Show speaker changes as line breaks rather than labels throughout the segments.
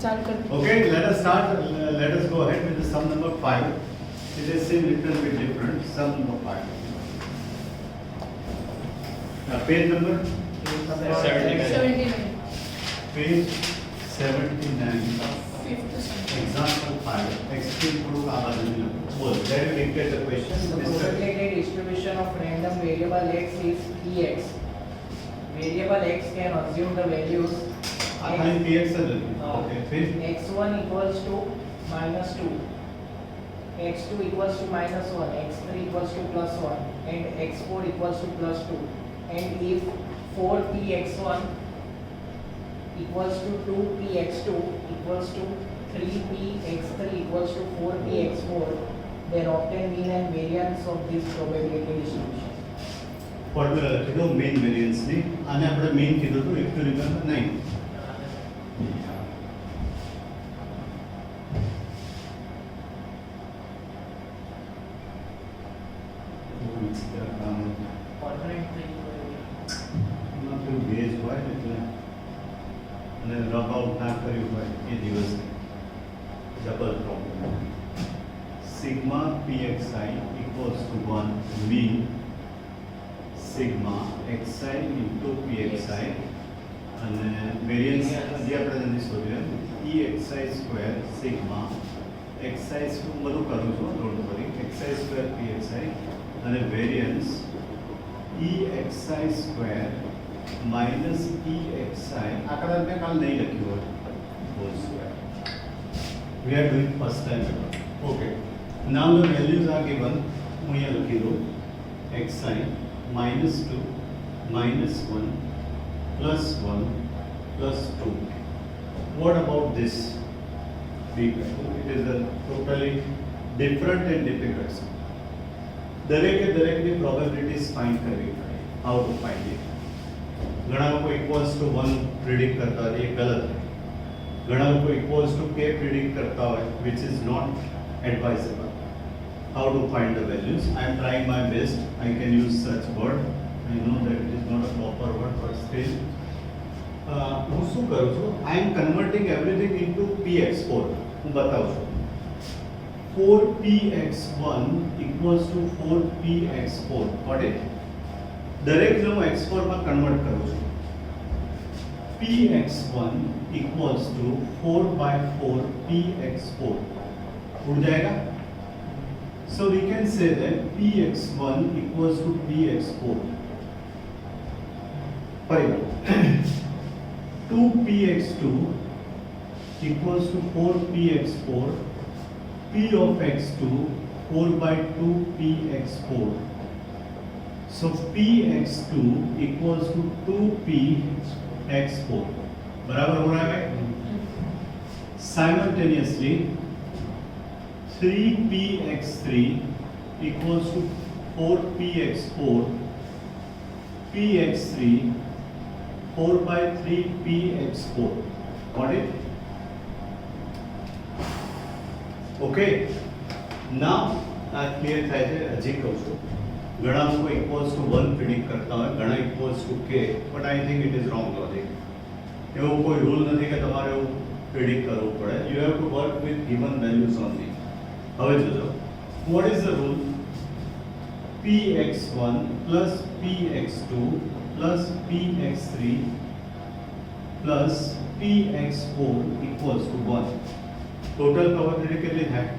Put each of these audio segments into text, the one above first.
चालू कर.
Okay, let us start. Let us go ahead with the sum number 5. It is still little bit different. Sum number 5. Page number
79.
page 79.
Fifth sum.
Example 5. Extreme proof आवाज़ बोल. Let me dictate the question.
The correlated distribution of random variable x is Px. Variable x can assume the values
खाली px से लेंगे. Okay, फिर
x1 equals to -2, x2 equals to -1, x3 equals to +1, and x4 equals to +2. And if 4px1 equals to 2px2 equals to 3px3 equals to 4px4, then obtain mean and variance of this probability distribution.
Formula લખી દો main variance ની. આને આપણે main કીધું હતું, if you remember 9. ભેજ હોય ને એટલે અને રબ આઉટ ના કર્યું હોય એ દિવસે double problem. Sigma pxi equals to 1 mean sigma xi into pxi અને વેરિયન્સ જે આપણે નથી શોધ્યું exi સ્ક્વેર સિગ્મા xi બધું કરું છું don't worry xi square pxi અને variance exi square minus exi આકડા મેં કાલ નહીં લખ્યું હોય whole square. We are doing first time. Okay. Now the values are given. હું અહીંયા લખી દઉં xi -2 -1 +1 +2. What about this? It is a totally different and difficult sum. દરેકની probabilities find કરવી પડે. How to find it? ઘણા લોકો equals to 1 predict કરતા હોય એ ગલત છે. ઘણા લોકો equals to k પ્રિડિક્ટ કરતા હોય which is not advisable. How to find the values? I am trying my best. I can use such word. I know that it is not a proper word, but still. હું શું કરું છું? I am converting everything into px4. હું બતાવું છું. 4px1 equals to 4px4. Got it? દરેકને હું x4 માં કન્વર્ટ કરું છું. px1 equals to 4/4 px4. उड़ जाएगा? So we can say that px1 equals to px4. परिणाम 2px2 equals to 4px4. p of x2 4/2 px4. So px2 equals to 2px4. बराबर हो रहा है? Simultaneously 3px3 equals to 4px4. px3 4/3 px4. Got it? Okay. Now clear થાય છે. હજી કહું છું ઘણા લોકો equals to 1 પ્રિડિક્ટ કરતા હોય, ઘણા equals to k, but I think it is wrong logic. એવો કોઈ રૂલ નથી કે તમારે એવું પ્રિડિક્ટ કરવું પડે. You have to work with given values only. હવે જોજો what is the rule? px1 plus px2 plus px3 plus px4 equals to 1. Total probability કેટલી થાય?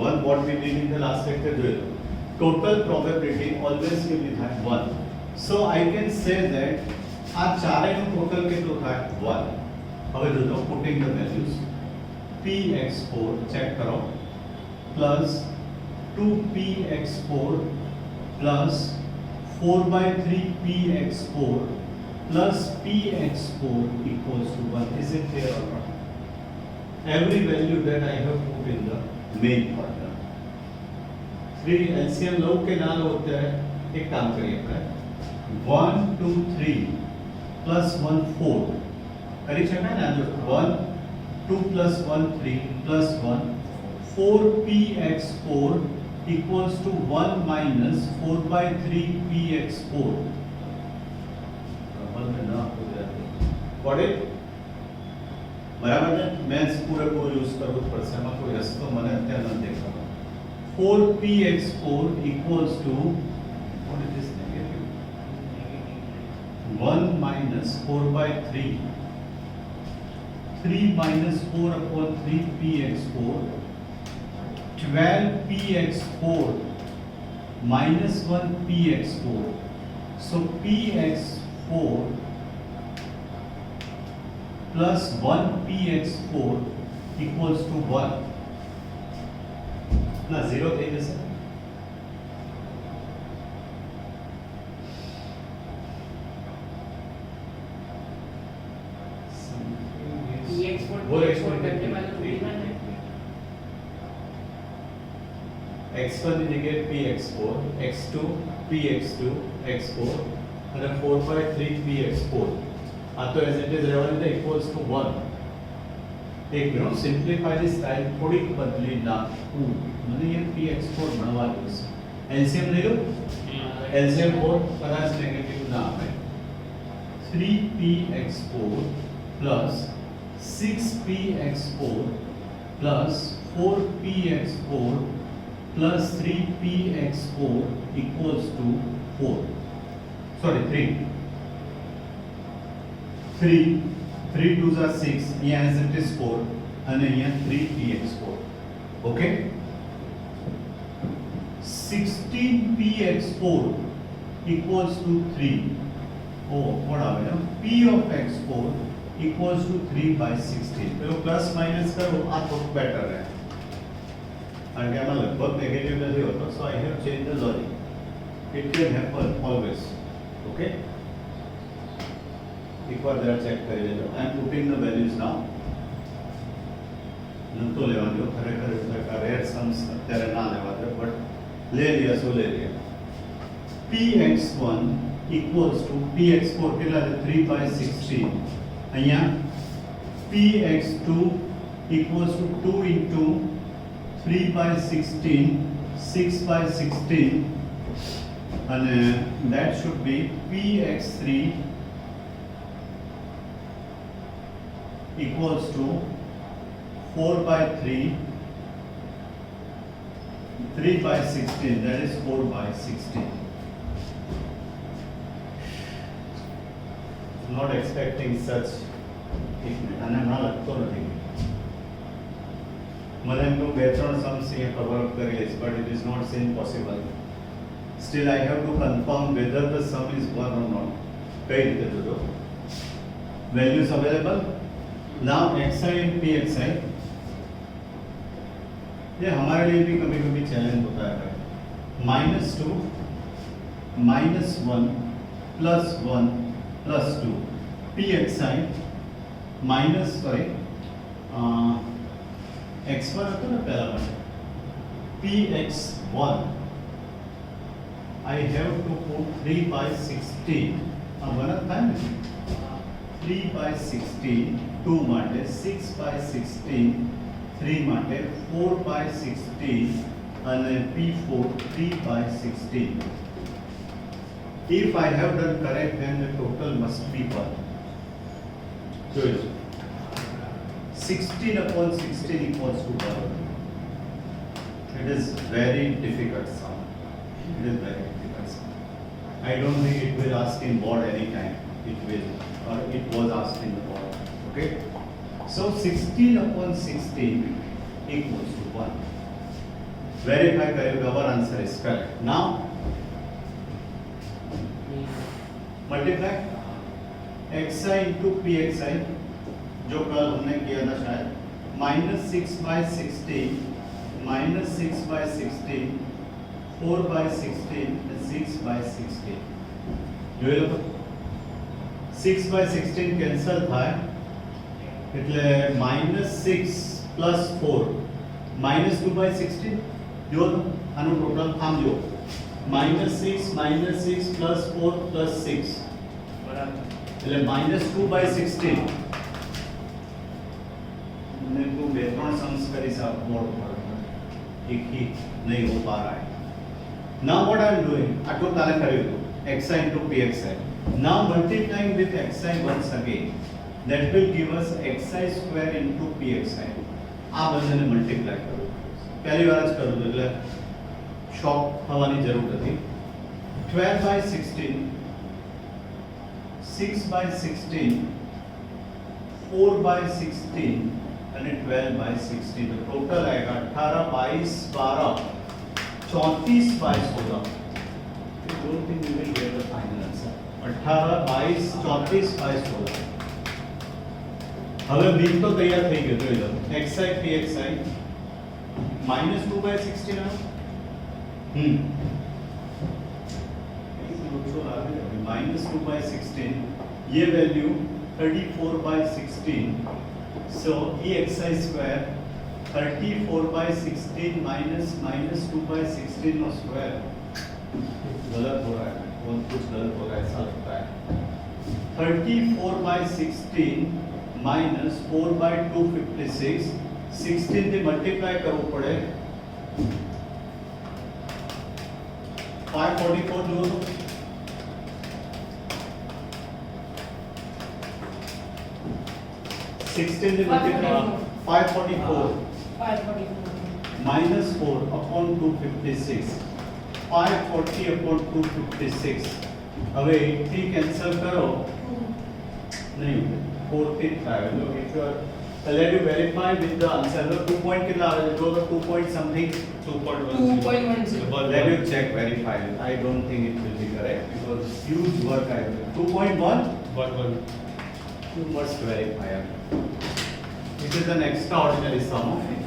1. What we did in the last lecture જોયું. Total probability always કેટલી થાય? 1. So I can say that આ ચારેયનું total કેટલું થાય? 1. હવે જોજો putting the values px4 check કરો plus 2px4 plus 4/3 px4 plus px4 equals to 1. Is it clear or not? Every value that I have put in the main formula. 3 LCM लो के ना लो होता है. एक काम करिए अपने 1 2 3 plus 1 4 करी सकते हैं ना? 1 2 plus 1 3 plus 1 4px4 equals to 1 minus 4/3 px4. Got it? બરાબર છે? મેથ્સ પૂરેપૂરો યુઝ કરવો જ પડશે, એમાં કોઈ રસ્તો મને અત્યારે નથી દેખાતો. 4px4 equals to, what is this negative? 1 minus 4 by 3. 3 minus 4 upon 3 px4. 12px4 minus 1 px4. So px4 plus 1 px4 equals to 1. ના 0 થઈ જશે.
px4
બોલો,
px4 કરને વાળો રૂટીન है
x1 ની જગ્યાએ px4, x2 px2, x4 અને 4 by 3 px4. આ તો એઝ ઇટ ઇઝ રહેવાનું છે ઇક્વલ્સ ટુ 1. એક મિનિટ સિમ્પ્લિફાય ધી સ્ટાઇલ થોડીક બદલી નાખું. મને એ px4 મળવા જોઈશે. એલસીએમ લઈ લો. એલસીએમ 4 કદાચ નેગેટિવ ના આવે. 3px4 plus 6px4 plus 4px4 plus 3px4 equals to 4. Sorry, 3. 3 2s are 6. Here as it is 4 and here 3px4. Okay? 16px4 equals to 3. Oh, what are we? P of x4 equals to 3 by 16. પેલો plus minus કરો આ થોડું better રહે, કારણ કે આમાં લગભગ negative નથી હોતો. So I have change the logic. It can happen always. Okay, એકવાર જરા ચેક કરી લેજો. I am putting the values now. નતો લેવા દો, ખરેખર રેર સમ્સ અત્યારે ના લેવા દો, બટ લે લ્યા શું લે લ્યા. px1 equals to px4 કેટલા છે 3 by 16. અહીંયા px2 equals to 2 into 3 by 16, 6 by 16, and that should be px3 equals to 4 by 3, 3 by 16, that is 4 by 16. Not expecting such. અને ના લગતો નથી. મને એમ તો બે ત્રણ સમ્સ અહીંયા કવર અપ કરી લઈશ, but it is not seen possible. Still I have to confirm whether the sum is 1 or not. કઈ રીતે જોજો? Values available. Now xi and pxi, ये हमारे लिए भी कभी कभी चैलेंज होता है भाई. -2 -1 +1 +2 pxi minus sorry x1 હતો ને પહેલા માટે px1 I have to put 3 by 16. આ વનત થાય ને 3 by 16 2 માટે 6 by 16 3 માટે 4 by 16 અને p4 3 by 16. If I have done correct, then the total must be 1. Good. 16 upon 16 equals to 1. It is very difficult sum. It is very difficult sum. I don't think it will ask in board anytime. It will, or it was asked in the board. Okay. So 16 upon 16 equals to 1. Verify करें, our answer is correct. Now multiply xi into pxi, जो कल हमने किया था शायद, -6 by 16, -6 by 16, 4 by 16 and 6 by 16. જોઈ લો, 6 by 16 cancel થાય એટલે -6 plus 4 -2 by 16. જો આનું ટોટલ આમ જો -6 plus 4 plus 6 એટલે -2 by 16. मैंने तो बेहतर सम्स करी साहब बोर्ड पर एक ही नहीं हो पा रहा है. Now what I am doing, auto ताले करियो xi into pxi. Now multiplying with xi once again. that will give us xi square into pxi. આ બંનેને મલ્ટીપ્લાય કરો. પહેલી વાર જ કરું છું એટલે શોક થવાની જરૂર નથી. 12 by 16, 6 by 16, 4 by 16 અને 12 by 16. तो टोटल आएगा 18, 22, 12, 34 by 16. I don't think we will get the final answer. 18, 22, 34 by 16. હવે બીજ તો તૈયાર થઈ ગયો જોઈ લો. xi pxi -2 by 16 આવે. -2 by 16, ये value 34 by 16. So exi square 34 by 16 minus -2 by 16 no square गलत हो रहा है, बहुत कुछ गलत हो रहा है, ऐसा लगता है. 34 by 16 minus 4 by 256, 16 થી મલ્ટીપ્લાય કરવું પડે. 544 જુઓ તો 16 થી મલ્ટીપ્લાય 544 minus 4 upon 256, 540 upon 256. હવે 8 થી કેન્સલ કરો નહીં 4 થી થાય. So if you are let you verify with the answer. So 2 point कितना आ रहा है? जो 2 point something
2.10.
let you check verify. I don't think it will be correct because huge work I did. 2.1 you must verify. It is an extraordinary sum of it.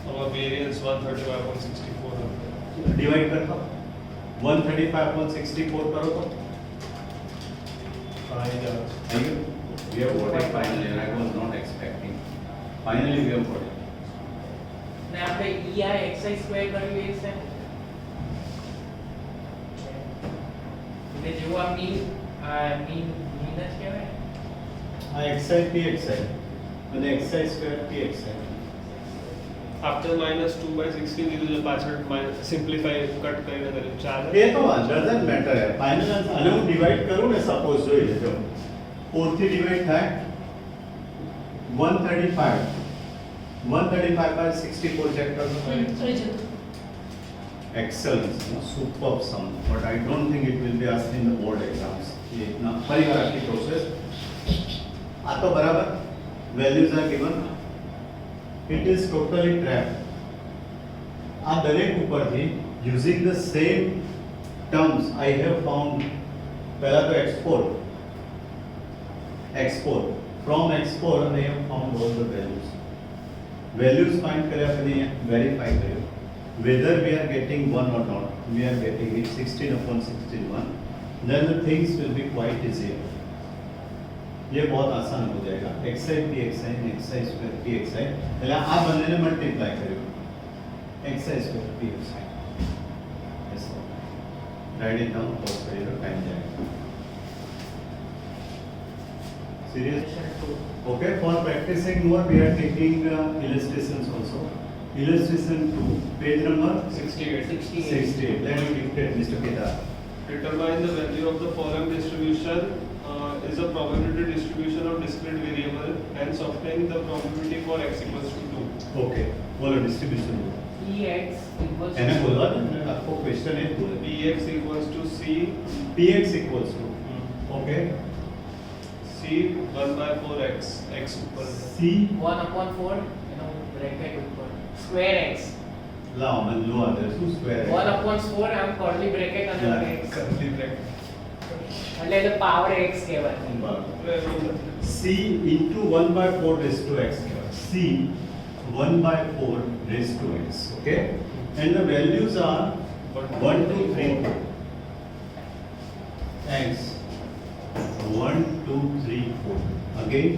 Our variance 135.64.
Divide करता 135.64 करो तो we have got it finally and I was not expecting. Finally we have got it.
ને આપણે EI xi square કર્યું એ છે એટલે જેવું આ મીન જ કહેવાય.
આ xi pxi અને xi square pxi.
After -2 by 16 દીધું છે પાછળ સિમ્પ્લિફાય કટ કરીને કર્યું ચાલે.
એ તો doesn't matter યાર. ફાઇનલ આન્સર આને હું ડિવાઇડ કરું ને સપોઝ જોઈ લેજો 4 થી ડિવાઇડ થાય 135 by 64 ચેક કરો. Excellent, superb sum, but I don't think it will be asked in the board exams. ये इतना परिवार की प्रोसेस आ तो बराबर values are given. It is totally trapped. आ दरेक ऊपर थी using the same terms I have found. पहला तो export from export I have found all the values find करे अपने verify करे whether we are getting 1 or not. We are getting it 16 upon 61. Then the things will be quite easier. ये बहुत आसान हो जाएगा. xi pxi and xi square pxi એટલે આ બંનેને મલ્ટીપ્લાય કર્યું xi square pxi. yes sir. write it down for your time जाएगा. serious. Okay, for practicing more we are taking illustrations also. Illustration 2, page number
68.
68. Let me dictate, Mr. Kedar.
Determine the value of the following distribution is a probability distribution of discrete variable, hence obtain the probability for x equals to 2.
Okay, बोलो distribution.
EX equals
એને બોલવા દો ને આખો question એ બોલે.
Px equals to C,
Px equals to okay
C 1 by 4x, x ઉપર.
C
1/4 એનો bracket ઉપર સ્ક્વેર x
લાવ મને લો આદર શું સ્ક્વેર
1/4 આમ કર્લી બ્રેકેટ અને x
Curly bracket.
એટલે એટલે પાવર x કહેવાય.
C into 1 by 4 raised to x. C 1 by 4 raised to x. Okay, and the values are 1, 2, 3, 4. X 1, 2, 3, 4. Again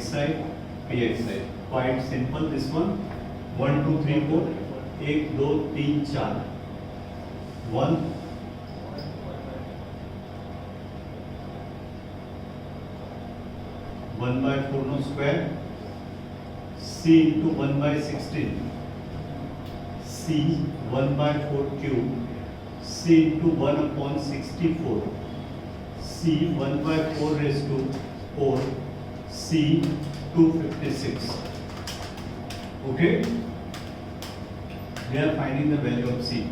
xi pxi. Quite simple this one. 1, 2, 3, 4. 1, 2, 3, 4. 1 1 by 4 no square. C into 1 by 16. C 1 by 4 cube. C into 1 upon 64. C C 1 by 4 raised to 4, C 256. Okay? We are finding the value of C.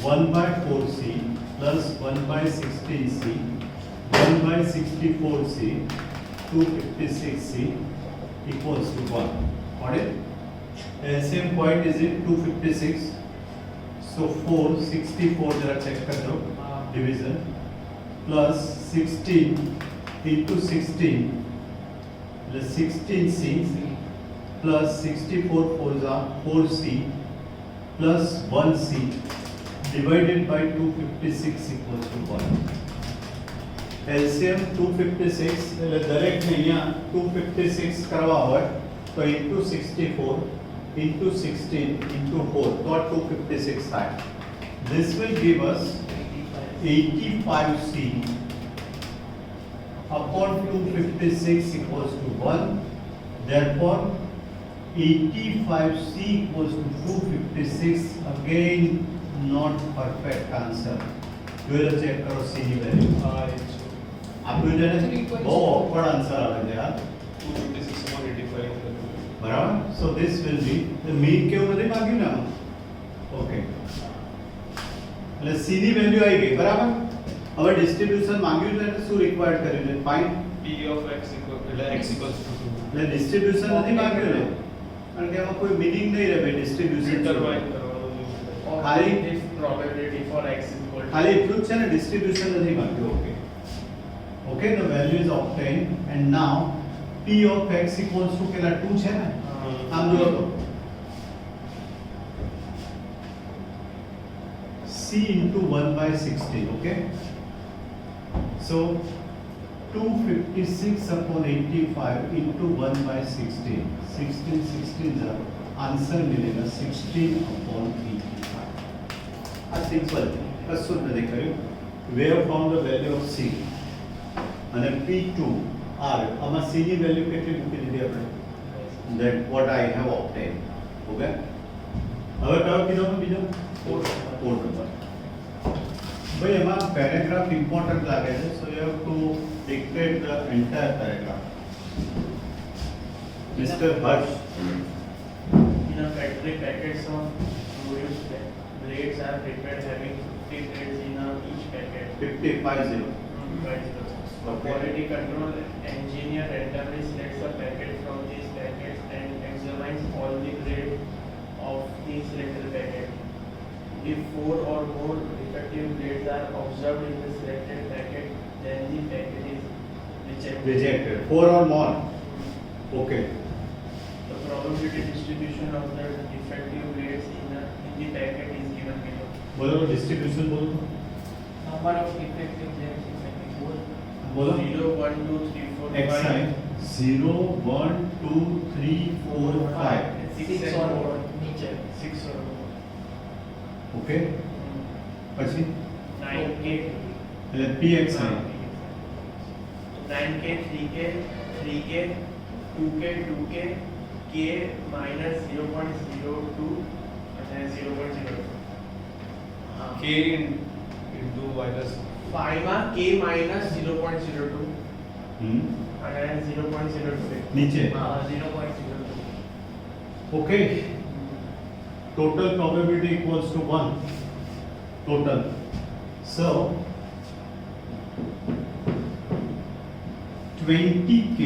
One by 4C plus 1 by 16C, 1 by 64C, 256C equals to 1. Got it? LCM point is it 256. So 4, 64 जरा check कर दो division plus 16 into 16 plus 16C plus 64 4C plus 1C divided by 256 equals to 1. LCM 256 એટલે દરેક ને અહીંયા 256 કરવા હોય તો into 64 into 16 into 4 તો 256 થાય. This will give us 85C upon 256 equals to 1. Therefore 85C equals to 256. Again not perfect answer. જોઈ ચેક કરો C ની વેલ્યુ આપ્યું છે ને બહુ ઓકવર્ડ આન્સર આવે છે યાર
256
બરાબર. So this will be the mean કેવું નથી માંગ્યું ને ઓકે એટલે C ની વેલ્યુ આવી ગઈ બરાબર. હવે ડિસ્ટ્રીબ્યુશન માંગ્યું છે એટલે શું રિક્વાયર્ડ કર્યું છે find
P of x equal એટલે x equals to 2.
એટલે ડિસ્ટ્રીબ્યુશન નથી માંગ્યું ને કારણ કે એમાં કોઈ મીનિંગ નહીં રહે ડિસ્ટ્રીબ્યુશન
Determine કરવાનું છે.
ખાલી
If probability for x is equal to
ખાલી એટલું જ છે ને ડિસ્ટ્રીબ્યુશન નથી માંગ્યું. Okay okay the value is obtained and now p of x equals to કેટલા 2 છે ને આમ જો તો c into 1 by 16. Okay, so 256 upon 85 into 1 by 16. 16 16 जा आंसर मिलेगा 16 upon 85. આ સિમ્પલ કશું નથી કર્યું. We have found the value of c અને p2 r આમાં c ની વેલ્યુ કેટલી મૂકી દીધી આપણે that what I have obtained. Okay, હવે કયો કીધો બીજો 4 નંબર. ભાઈ એમાં પેરેગ્રાફ ઇમ્પોર્ટન્ટ લાગે છે so you have to dictate the entire paragraph. Mister Harsh
in a factory packets of fluids blades are prepared having 50 blades in each packet.
5050
The quality control engineer randomly selects a packet from these packets and examines all the grades of the selected packet. If 4 or more defective grades are observed in the selected packet, then the packet is rejected.
rejected 4 or more. Okay,
The probability distribution of the defective grades in the packet is given below.
બોલો distribution બોલો
Number of defective blades in packet.
બોલો
0, 1, 2, 3, 4,
x
5.
sign 0 1 2 3 4 5.
6 or more નીચે
6 or more.
Okay પછી
9K.
એટલે px sign
9K, 3K, 3K, 2K, 2K, K minus 0.02 and 0.02.
K into minus
5 માં K minus 0.02
hmm
and 0.02.
નીચે
0.02.
okay, total probability equals to 1 total. So 20k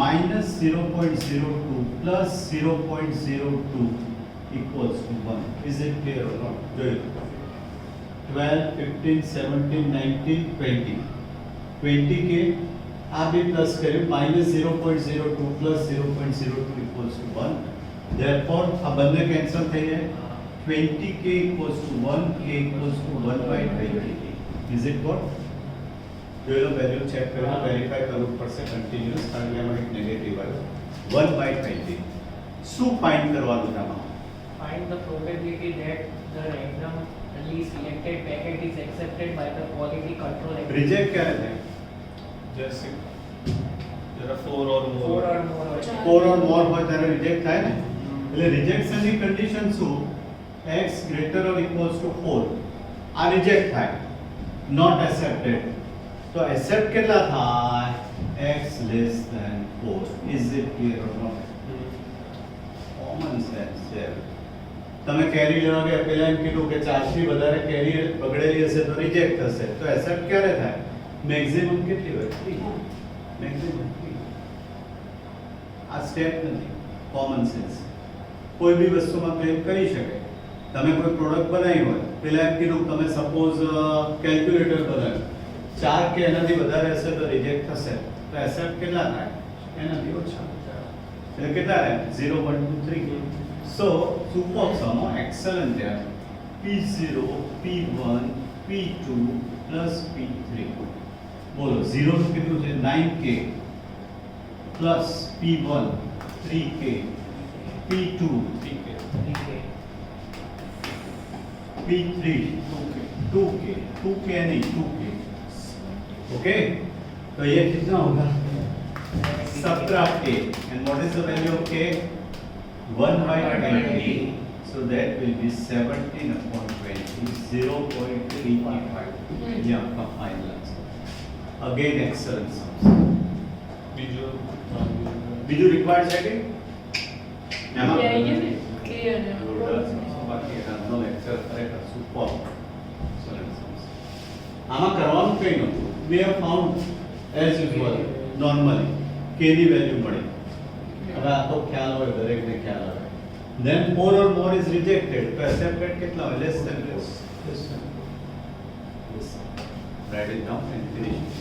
minus 0.02 plus 0.02 equals to 1. Is it clear or not? Good. 12, 15, 17, 19, 20. 20k આ બી plus કર્યું minus 0.02 plus 0.02 equals to 1. Therefore આ બંને cancel થઈ જાય. 20k equals to 1, k equals to 1 by 20. Is it what? જોઈ લો value check કરો verify કરવું પડશે કન્ટિન્યુઅસ કારણ કે આમાં એક નેગેટિવ આવ્યો 1 by 20. શું ફાઇન્ડ કરવાનું છે આમાં?
Find the probability that the randomly selected packet is accepted by the quality control agency.
Reject ક્યારે થાય?
जैसे there are 4 or more.
4 or more હોય.
4 or more હોય ત્યારે રિજેક્ટ થાય ને તો એટલે રિજેક્શનની કન્ડિશન શું? x greater or equals to 4 આ રિજેક્ટ થાય, નોટ એક્સેપ્ટેડ. તો એક્સેપ્ટ કેટલા થાય? x less than 4. Is it clear or not? Common sense છે. તમે કેરી લેવા ગયા પહેલા એમ કીધું કે 4 થી વધારે કેરી બગડેલી હશે તો રિજેક્ટ થશે. તો એક્સેપ્ટ ક્યારે થાય? મેક્સિમમ કેટલી હોય? 3. મેક્સિમમ 3. આ સ્ટેપ નથી, કોમન સેન્સ. કોઈ બી વસ્તુમાં ક્લેમ કરી શકે. તમે કોઈ પ્રોડક્ટ બનાવી હોય, પહેલા એમ કીધું તમે સપોઝ કેલ્ક્યુલેટર બનાવ્યું, 4 કે એનાથી વધારે હશે તો રિજેક્ટ થશે. તો એક્સેપ્ટ કેટલા થાય? એનાથી ઓછા. એટલે કેટલા રહે? 0 1 2 3. So super sum excellent there. P0 P1 P2 plus P3. બોલો 0 નું કેટલું છે? 9k plus P1 3k P2
ठीक है
P3 2k 2k नहीं 2k. ओके, तो ये कितना होगा? 17k. And what is the value of k? 1/20. So that will be 17 upon 20, 0.385. Yeah, आपका final answer. Again excellent sums. બીજું રિક્વાયર્ડ છે કે એમાં બાકી એનો લેક્ચર ખરેખર સુપર excellent sums. આમાં કરવાનું કંઈ નહોતું. we have found as usual normally k ની વેલ્યુ મળી. હવે આ તો ખ્યાલ હોય, દરેકને ખ્યાલ આવે. then 4 or more is rejected. તો accepted કેટલા હોય? less than 4. Write it down and finish it.